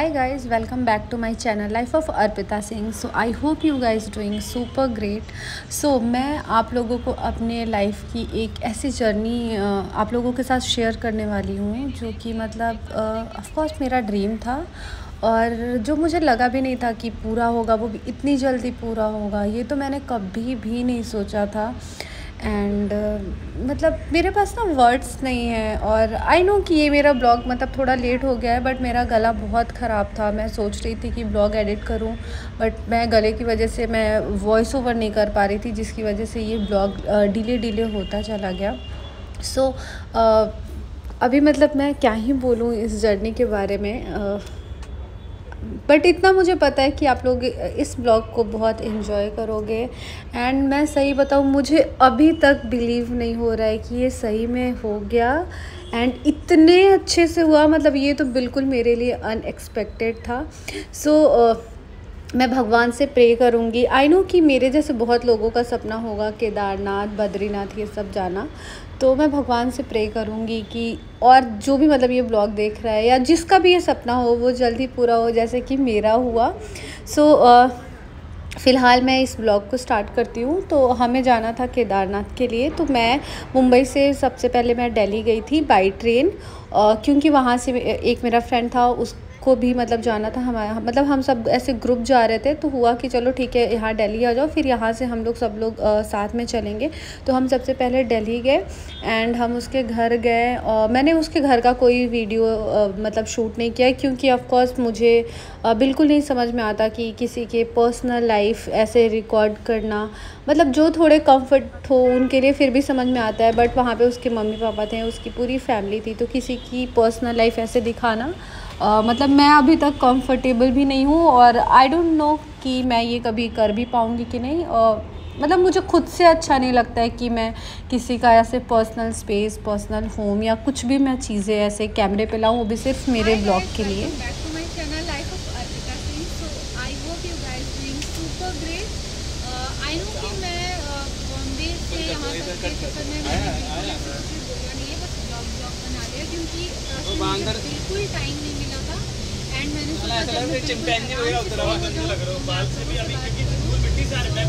Hi guys, welcome back to my channel Life of Arpita Singh. So I hope you guys doing super great. So मैं आप लोगों को अपने life की एक ऐसी जर्नी आप लोगों के साथ शेयर करने वाली हूँ जो कि मतलब ऑफ कोर्स मेरा ड्रीम था और जो मुझे लगा भी नहीं था कि पूरा होगा, वो भी इतनी जल्दी पूरा होगा। ये तो मैंने कभी भी नहीं सोचा था। एंड मतलब मेरे पास ना वर्ड्स नहीं है और आई नो कि ये मेरा ब्लॉग मतलब थोड़ा लेट हो गया है, बट मेरा गला बहुत ख़राब था। मैं सोच रही थी कि ब्लॉग एडिट करूं, बट मैं गले की वजह से मैं वॉइस ओवर नहीं कर पा रही थी, जिसकी वजह से ये ब्लॉग डिले होता चला गया। सो अभी मतलब मैं क्या ही बोलूँ इस जर्नी के बारे में, बट इतना मुझे पता है कि आप लोग इस ब्लॉग को बहुत इन्जॉय करोगे। एंड मैं सही बताऊँ, मुझे अभी तक बिलीव नहीं हो रहा है कि ये सही में हो गया एंड इतने अच्छे से हुआ। मतलब ये तो बिल्कुल मेरे लिए अनएक्सपेक्टेड था। सो मैं भगवान से प्रे करूँगी। आई नो कि मेरे जैसे बहुत लोगों का सपना होगा केदारनाथ, बद्रीनाथ ये सब जाना, तो मैं भगवान से प्रे करूँगी कि और जो भी मतलब ये ब्लॉग देख रहा है या जिसका भी ये सपना हो वो जल्दी पूरा हो जैसे कि मेरा हुआ। सो फ़िलहाल मैं इस ब्लॉग को स्टार्ट करती हूँ। तो हमें जाना था केदारनाथ के लिए, तो मैं मुंबई से सबसे पहले मैं दिल्ली गई थी बाई ट्रेन, क्योंकि वहाँ से एक मेरा फ्रेंड था, उसको भी मतलब जाना था। हमारा मतलब हम सब ऐसे ग्रुप जा रहे थे, तो हुआ कि चलो ठीक है यहाँ दिल्ली आ जाओ, फिर यहाँ से हम लोग सब लोग साथ में चलेंगे। तो हम सबसे पहले दिल्ली गए एंड हम उसके घर गए और मैंने उसके घर का कोई वीडियो मतलब शूट नहीं किया, क्योंकि ऑफ कोर्स मुझे बिल्कुल नहीं समझ में आता कि किसी के पर्सनल लाइफ ऐसे रिकॉर्ड करना। मतलब जो थोड़े कंफर्ट हो उनके लिए फिर भी समझ में आता है, बट वहाँ पे उसके मम्मी पापा थे, उसकी पूरी फैमिली थी, तो किसी की पर्सनल लाइफ ऐसे दिखाना मतलब मैं अभी तक कंफर्टेबल भी नहीं हूँ और आई डोंट नो कि मैं ये कभी कर भी पाऊँगी कि नहीं। मतलब मुझे खुद से अच्छा नहीं लगता है कि मैं किसी का ऐसे पर्सनल स्पेस, पर्सनल होम या कुछ भी मैं चीज़ें ऐसे कैमरे पे लाऊं, वो भी सिर्फ मेरे ब्लॉग के लिए। बिल्कुल टाइम नहीं मिला था एंड मैंने सोचा चिंपैंजी वगैरह उतरा हुआ लग रहा है बाल से भी अभी, क्योंकि धूल मिट्टी से आ रहा है।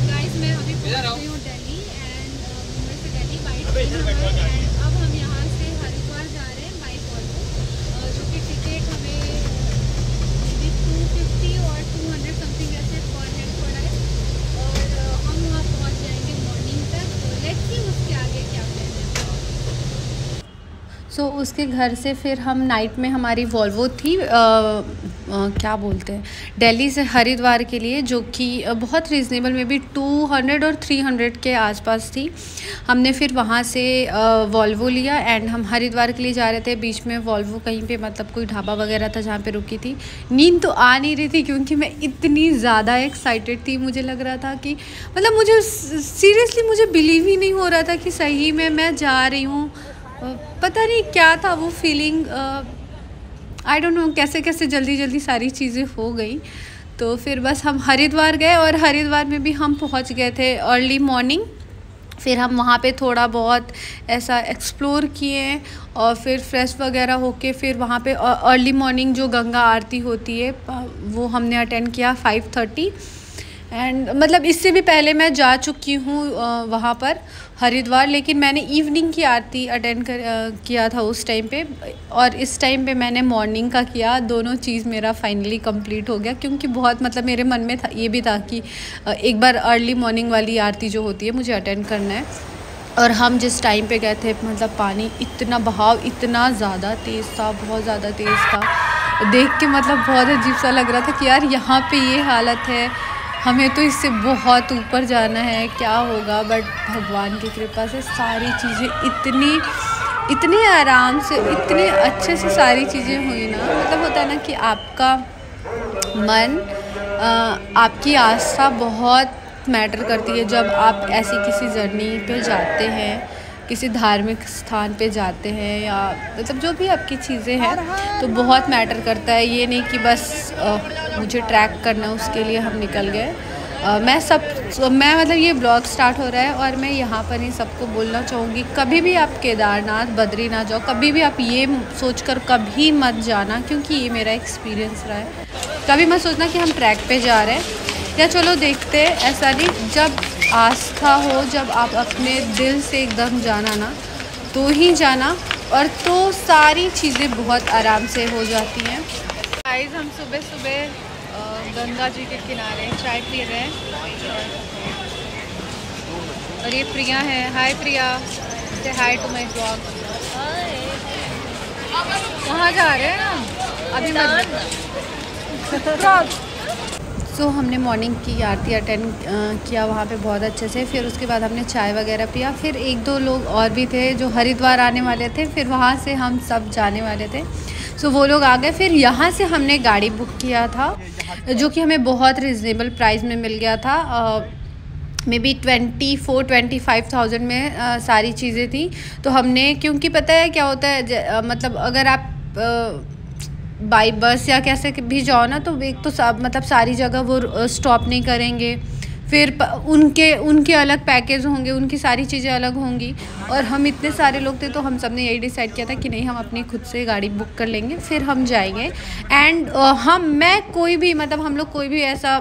गाइस मैं अभी पहुंच रही हूं दिल्ली एंड मुंबई से दिल्ली बाई ट्रेन एंड अब हम यहां से हरिद्वार जा रहे हैं बाई वॉल्वो, जो कि टिकट हमें 250 और 200 समथिंग ऐसे पर हेड पड़ा है और हम वहां पहुंच जाएंगे मॉर्निंग तक। तो लेट्स सी उसके आगे क्या प्लान है। सो उसके घर से फिर हम नाइट में हमारी वॉल्वो थी क्या बोलते हैं, दिल्ली से हरिद्वार के लिए, जो कि बहुत रीज़नेबल में भी 200 और 300 के आसपास थी। हमने फिर वहाँ से वॉल्वो लिया एंड हम हरिद्वार के लिए जा रहे थे। बीच में वॉल्वो कहीं पे मतलब कोई ढाबा वगैरह था जहाँ पे रुकी थी। नींद तो आ नहीं रही थी क्योंकि मैं इतनी ज़्यादा एक्साइटेड थी। मुझे लग रहा था कि मतलब मुझे सीरियसली मुझे बिलीव ही नहीं हो रहा था कि सही में मैं जा रही हूँ। पता नहीं क्या था वो फीलिंग, आई डोंट नो कैसे कैसे जल्दी सारी चीज़ें हो गई। तो फिर बस हम हरिद्वार गए और हरिद्वार में भी हम पहुंच गए थे अर्ली मॉर्निंग। फिर हम वहाँ पे थोड़ा बहुत ऐसा एक्सप्लोर किए और फिर फ्रेश वगैरह होके फिर वहाँ पे अर्ली मॉर्निंग जो गंगा आरती होती है वो हमने अटेंड किया 5:30 एंड मतलब इससे भी पहले मैं जा चुकी हूँ वहाँ पर हरिद्वार, लेकिन मैंने इवनिंग की आरती अटेंड किया था उस टाइम पे, और इस टाइम पे मैंने मॉर्निंग का किया। दोनों चीज़ मेरा फाइनली कंप्लीट हो गया, क्योंकि बहुत मतलब मेरे मन में था ये भी था कि एक बार अर्ली मॉर्निंग वाली आरती जो होती है मुझे अटेंड करना है। और हम जिस टाइम पे गए थे मतलब पानी इतना बहाव इतना ज़्यादा तेज़ था, बहुत ज़्यादा तेज़ था, देख के मतलब बहुत अजीब सा लग रहा था कि यार यहाँ पे ये हालत है, हमें तो इससे बहुत ऊपर जाना है, क्या होगा। बट भगवान की कृपा से सारी चीज़ें इतने आराम से इतने अच्छे से सारी चीज़ें हुई ना। मतलब होता है ना कि आपका मन आपकी आस्था बहुत मैटर करती है जब आप ऐसी किसी जर्नी पे जाते हैं, किसी धार्मिक स्थान पे जाते हैं, या मतलब जो भी आपकी चीज़ें हैं तो बहुत मैटर करता है। ये नहीं कि बस मुझे ट्रैक करना उसके लिए हम निकल गए। मैं मतलब ये ब्लॉग स्टार्ट हो रहा है और मैं यहाँ पर ही सबको बोलना चाहूँगी, कभी भी आप केदारनाथ बद्रीनाथ जाओ, कभी भी आप ये सोचकर कभी मत जाना, क्योंकि ये मेरा एक्सपीरियंस रहा है। कभी मत सोचना कि हम ट्रैक पे जा रहे हैं या चलो देखते हैं, ऐसा नहीं। जब आस्था हो, जब आप अपने दिल से एकदम जाना ना, तो ही जाना, और तो सारी चीज़ें बहुत आराम से हो जाती हैं। गाइस, हम सुबह सुबह गंगा जी के किनारे चाय पी रहे हैं और ये प्रिया है। हाय प्रिया, से हाय टू माय ब्लॉग। कहाँ जा रहे हैं अभी? सो हमने मॉर्निंग की आरती अटेंड किया वहाँ पे बहुत अच्छे से। फिर उसके बाद हमने चाय वगैरह पिया। फिर 1-2 लोग और भी थे जो हरिद्वार आने वाले थे, फिर वहाँ से हम सब जाने वाले थे। सो वो लोग आ गए। फिर यहाँ से हमने गाड़ी बुक किया था, जो कि हमें बहुत रिजनेबल प्राइस में मिल गया था। मे बी 24-25,000 में सारी चीज़ें थी। तो हमने, क्योंकि पता है क्या होता है, मतलब अगर आप बाई बस या कैसे भी जाओ ना, तो एक तो मतलब सारी जगह वो स्टॉप नहीं करेंगे, फिर उनके अलग पैकेज होंगे, उनकी सारी चीज़ें अलग होंगी। और हम इतने सारे लोग थे तो हम सब ने यही डिसाइड किया था कि नहीं, हम अपनी खुद से गाड़ी बुक कर लेंगे, फिर हम जाएंगे। एंड हम लोग कोई भी ऐसा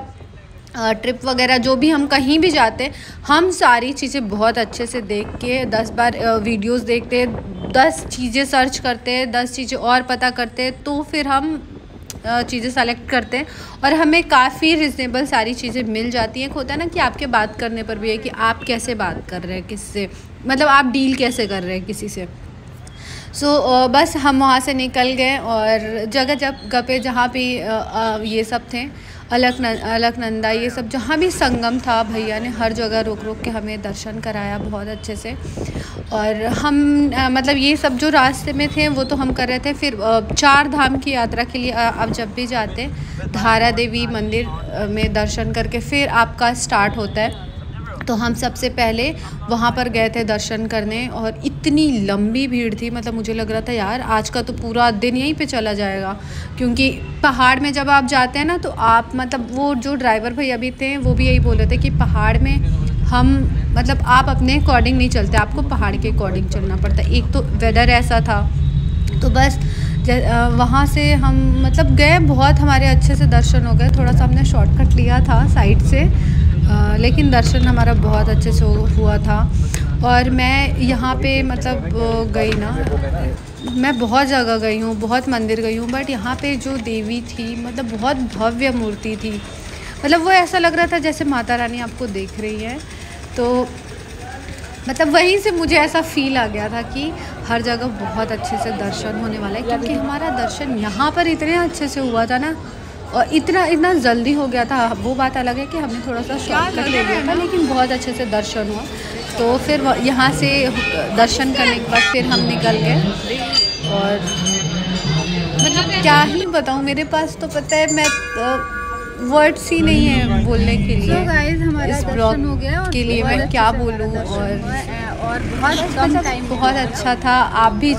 ट्रिप वगैरह जो भी हम कहीं भी जाते, हम सारी चीज़ें बहुत अच्छे से देख के 10 बार वीडियोस देखते, 10 चीज़ें सर्च करते, 10 चीज़ें और पता करते, तो फिर हम चीज़ें सेलेक्ट करते हैं और हमें काफ़ी रिजनेबल सारी चीज़ें मिल जाती हैं। होता है ना कि आपके बात करने पर भी है कि आप कैसे बात कर रहे हैं किससे, मतलब आप डील कैसे कर रहे हैं किसी से। बस हम वहाँ से निकल गए और जगह पे जहाँ पे ये सब थे, अलकनंदा, ये सब जहाँ भी संगम था, भैया ने हर जगह रोक के हमें दर्शन कराया बहुत अच्छे से। और हम मतलब ये सब जो रास्ते में थे वो तो हम कर रहे थे। फिर 4 धाम की यात्रा के लिए आप जब भी जाते, धारा देवी मंदिर में दर्शन करके फिर आपका स्टार्ट होता है। तो हम सबसे पहले वहाँ पर गए थे दर्शन करने, और इतनी लंबी भीड़ थी, मतलब मुझे लग रहा था यार आज का तो पूरा दिन यहीं पे चला जाएगा। क्योंकि पहाड़ में जब आप जाते हैं ना, तो आप मतलब वो जो ड्राइवर भैया भी थे वो भी यही बोल रहे थे कि पहाड़ में हम मतलब आप अपने अकॉर्डिंग नहीं चलते, आपको पहाड़ के अकॉर्डिंग चलना पड़ता है। एक तो वेदर ऐसा था, तो बस वहाँ से हम मतलब गए, बहुत हमारे अच्छे से दर्शन हो गए। थोड़ा सा हमने शॉर्टकट लिया था साइड से, लेकिन दर्शन हमारा बहुत अच्छे से हुआ था। और मैं यहाँ पे मतलब गई ना, मैं बहुत जगह गई हूँ, बहुत मंदिर गई हूँ, बट यहाँ पे जो देवी थी मतलब बहुत भव्य मूर्ति थी। मतलब वो ऐसा लग रहा था जैसे माता रानी आपको देख रही है। तो मतलब वहीं से मुझे ऐसा फील आ गया था कि हर जगह बहुत अच्छे से दर्शन होने वाला है, क्योंकि हमारा दर्शन यहाँ पर इतने अच्छे से हुआ था ना, और इतना जल्दी हो गया था। वो बात अलग है कि हमने थोड़ा सा शॉर्टकट ले लिया था, लेकिन बहुत अच्छे से दर्शन हुआ। तो फिर यहाँ से दर्शन करने के बाद फिर हम निकल गए। और मतलब क्या ही बताऊँ, मेरे पास तो पता है मैं वर्ड्स ही नहीं है बोलने के लिए। So guys, हमारा इस दर्शन हो गया ब्लॉग के लिए मैं क्या बोलूँ। और बहुत अच्छा था, आप भी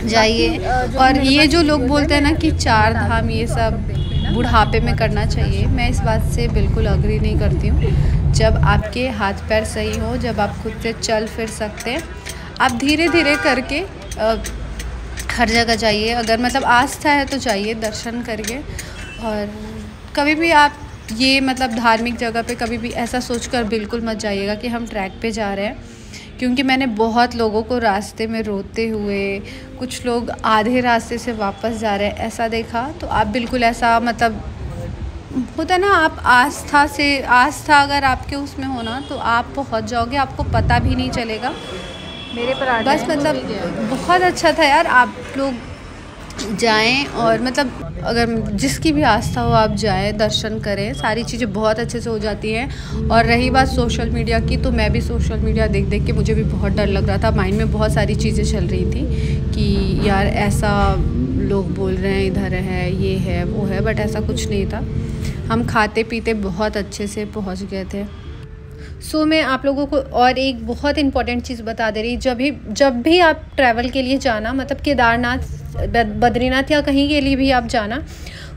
जाइए। और ये जो लोग बोलते हैं ना कि 4 धाम ये सब बुढ़ापे में करना चाहिए, मैं इस बात से बिल्कुल अग्री नहीं करती हूँ। जब आपके हाथ पैर सही हो, जब आप खुद से चल फिर सकते हैं, आप धीरे धीरे करके हर जगह जाइए। अगर मतलब आस्था है तो जाइए, दर्शन करिए। और कभी भी आप ये मतलब धार्मिक जगह पे कभी भी ऐसा सोचकर बिल्कुल मत जाइएगा कि हम ट्रैक पे जा रहे हैं, क्योंकि मैंने बहुत लोगों को रास्ते में रोते हुए, कुछ लोग आधे रास्ते से वापस जा रहे हैं, ऐसा देखा। तो आप बिल्कुल ऐसा मतलब होता है ना, आप आस्था अगर आपके उसमें होना तो आप पहुंच जाओगे, आपको पता भी नहीं चलेगा। मेरे पर बस मतलब बहुत अच्छा था यार, आप लोग जाएं। और मतलब अगर जिसकी भी आस्था हो आप जाएं, दर्शन करें, सारी चीज़ें बहुत अच्छे से हो जाती हैं। और रही बात सोशल मीडिया की, तो मैं भी सोशल मीडिया देख के मुझे भी बहुत डर लग रहा था। माइंड में बहुत सारी चीज़ें चल रही थी कि यार ऐसा लोग बोल रहे हैं, इधर है, ये है, वो है, बट ऐसा कुछ नहीं था। हम खाते पीते बहुत अच्छे से पहुँच गए थे। मैं आप लोगों को और एक बहुत इम्पॉर्टेंट चीज़ बता दे रही, जब भी आप ट्रैवल के लिए जाना, मतलब केदारनाथ, बद्रीनाथ या कहीं के लिए भी आप जाना,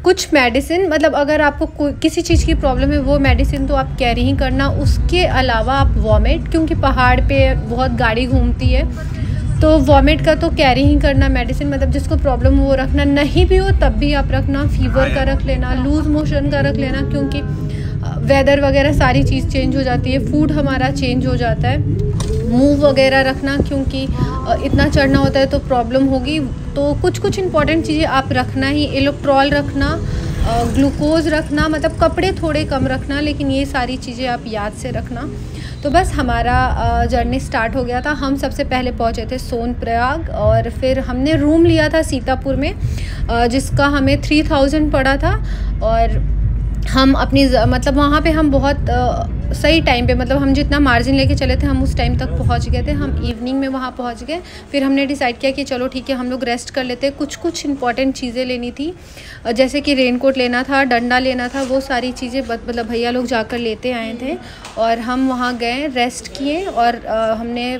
कुछ मेडिसिन, मतलब अगर आपको किसी चीज़ की प्रॉब्लम है वो मेडिसिन तो आप कैरी ही करना। उसके अलावा आप वॉमिट, क्योंकि पहाड़ पे बहुत गाड़ी घूमती है तो वॉमिट का तो कैरी ही करना मेडिसिन, मतलब जिसको प्रॉब्लम हो वो रखना, नहीं भी हो तब भी आप रखना। फीवर का रख लेना, लूज़ मोशन का रख लेना, क्योंकि वेदर वगैरह सारी चीज़ चेंज हो जाती है, फूड हमारा चेंज हो जाता है। मूव वगैरह रखना, क्योंकि इतना चढ़ना होता है तो प्रॉब्लम होगी। तो कुछ इंपॉर्टेंट चीज़ें आप रखना ही। इलेक्ट्रॉल रखना, ग्लूकोज रखना, मतलब कपड़े थोड़े कम रखना, लेकिन ये सारी चीज़ें आप याद से रखना। तो बस हमारा जर्नी स्टार्ट हो गया था। हम सबसे पहले पहुँचे थे सोनप्रयाग और फिर हमने रूम लिया था सीतापुर में, जिसका हमें 3000 पड़ा था। और हम अपनी मतलब वहाँ पे हम बहुत सही टाइम पे, मतलब हम जितना मार्जिन लेके चले थे हम उस टाइम तक पहुँच गए थे। हम इवनिंग में वहाँ पहुँच गए। फिर हमने डिसाइड किया कि चलो ठीक है हम लोग रेस्ट कर लेते हैं। कुछ इंपॉर्टेंट चीज़ें लेनी थी, जैसे कि रेनकोट लेना था, डंडा लेना था, वो सारी चीज़ें मतलब भैया लोग जाकर लेते आए थे। और हम वहाँ गए, रेस्ट किए और हमने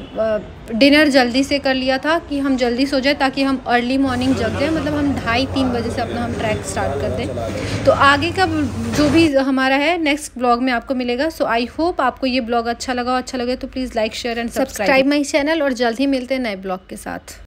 डिनर जल्दी से कर लिया था कि हम जल्दी सो जाए ताकि हम अर्ली मॉर्निंग जग जाए। मतलब हम 2:30-3 बजे से अपना हम ट्रैक स्टार्ट कर दें। तो आगे का जो भी हमारा है नेक्स्ट ब्लॉग में आपको मिलेगा। सो आई होप आपको ये ब्लॉग अच्छा लगा। अच्छा लगे तो please like share and subscribe my channel, और जल्द ही मिलते हैं नए ब्लॉग के साथ।